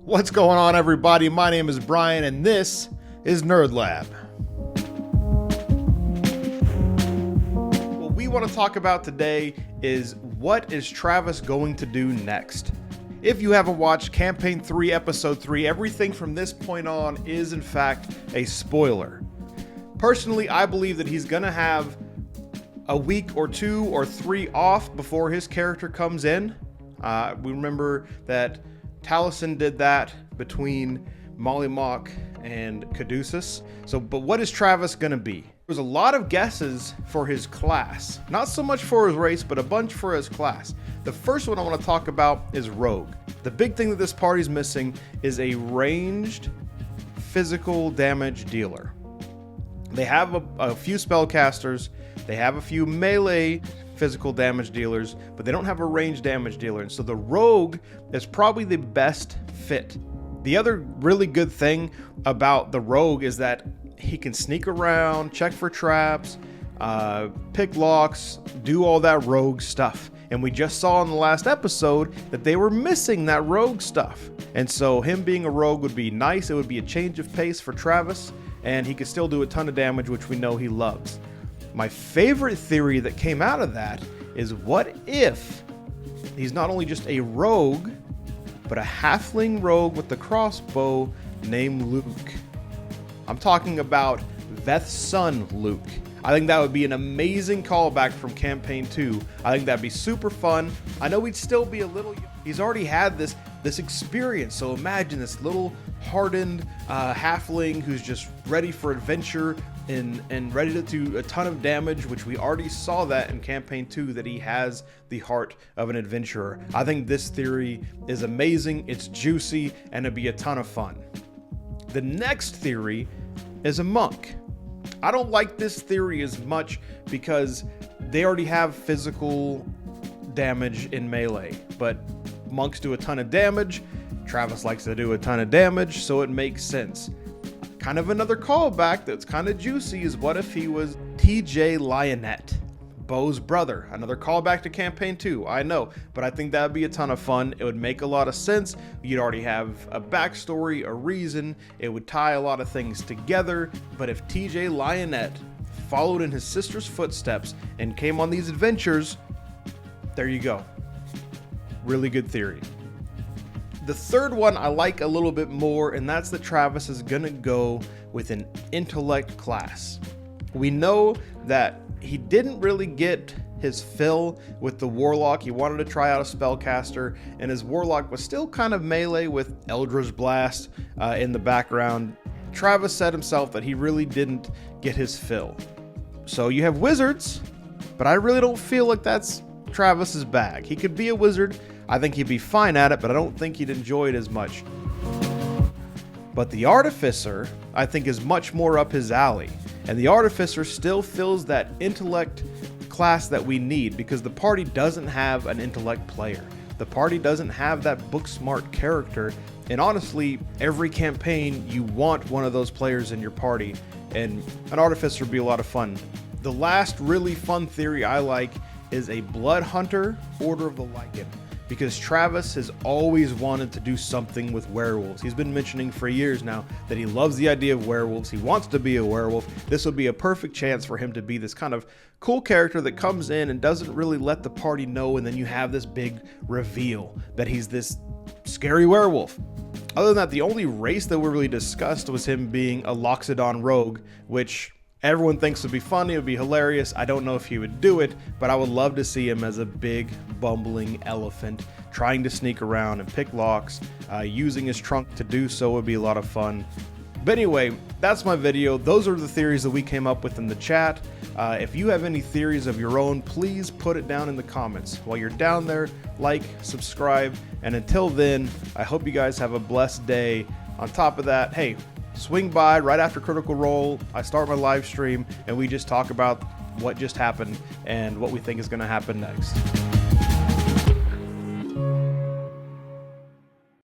What's going on, everybody? My name is Brian, and this is Nerd Lab. What we want to talk about today is what is Travis going to do next? If you haven't watched Campaign 3, Episode 3, everything from this point on is, in fact, a spoiler. Personally, I believe that he's going to have a week or 2 or 3 off before his character comes in. We remember that Taliesin did that between Mollymauk and Caduceus. But what is Travis going to be? There's a lot of guesses for his class. Not so much for his race, but a bunch for his class. The first one I want to talk about is Rogue. The big thing that this party's missing is a ranged physical damage dealer. They have a few spellcasters, they have a few melee physical damage dealers, but they don't have a ranged damage dealer, and so the Rogue is probably the best fit. The other really good thing about the Rogue is that he can sneak around, check for traps, pick locks, do all that Rogue stuff. And we just saw in the last episode that they were missing that Rogue stuff. And so him being a Rogue would be nice. It would be a change of pace for Travis, and he could still do a ton of damage, which we know he loves. My favorite theory that came out of that is, what if he's not only just a rogue, but a halfling rogue with the crossbow named Luke? I'm talking about Veth's son, Luke. I think that would be an amazing callback from Campaign 2. I think that'd be super fun. I know he'd still be a little young. He's already had this experience, so imagine this little hardened halfling who's just ready for adventure and ready to do a ton of damage, which we already saw that in Campaign 2, that he has the heart of an adventurer. I think this theory is amazing, it's juicy, and it'd be a ton of fun. The next theory is a monk. I don't like this theory as much because they already have physical damage in melee, but monks do a ton of damage. Travis likes to do a ton of damage, so it makes sense. Kind of another callback that's kind of juicy is, what if he was TJ Lionett, Bo's brother? Another callback to Campaign 2, I know, but I think that would be a ton of fun. It would make a lot of sense. You'd already have a backstory, a reason. It would tie a lot of things together. But if TJ Lionett followed in his sister's footsteps and came on these adventures, there you go. Really good theory. The third one I like a little bit more, and that's that Travis is gonna go with an intellect class. We know that he didn't really get his fill with the warlock. He wanted to try out a spellcaster, and his warlock was still kind of melee with Eldra's Blast in the background. Travis said himself that he really didn't get his fill. So you have wizards, but I really don't feel like that's Travis's bag. He could be a wizard. I think he'd be fine at it, but I don't think he'd enjoy it as much. But the Artificer, I think, is much more up his alley. And the Artificer still fills that intellect class that we need, because the party doesn't have an intellect player. The party doesn't have that book smart character. And honestly, every campaign, you want one of those players in your party. And an Artificer would be a lot of fun. The last really fun theory I like is a Blood Hunter, Order of the Lycan. Because Travis has always wanted to do something with werewolves. He's been mentioning for years now that he loves the idea of werewolves. He wants to be a werewolf. This would be a perfect chance for him to be this kind of cool character that comes in and doesn't really let the party know, and then you have this big reveal that he's this scary werewolf. Other than that, the only race that we really discussed was him being a Loxodon rogue, which everyone thinks would be funny, it would be hilarious. I don't know if he would do it, but I would love to see him as a big, bumbling elephant, trying to sneak around and pick locks, using his trunk to do so would be a lot of fun. But anyway, that's my video. Those are the theories that we came up with in the chat. If you have any theories of your own, please put it down in the comments. While you're down there, like, subscribe, and until then, I hope you guys have a blessed day. On top of that, hey, swing by right after Critical Role. I start my live stream and we just talk about what just happened and what we think is going to happen next.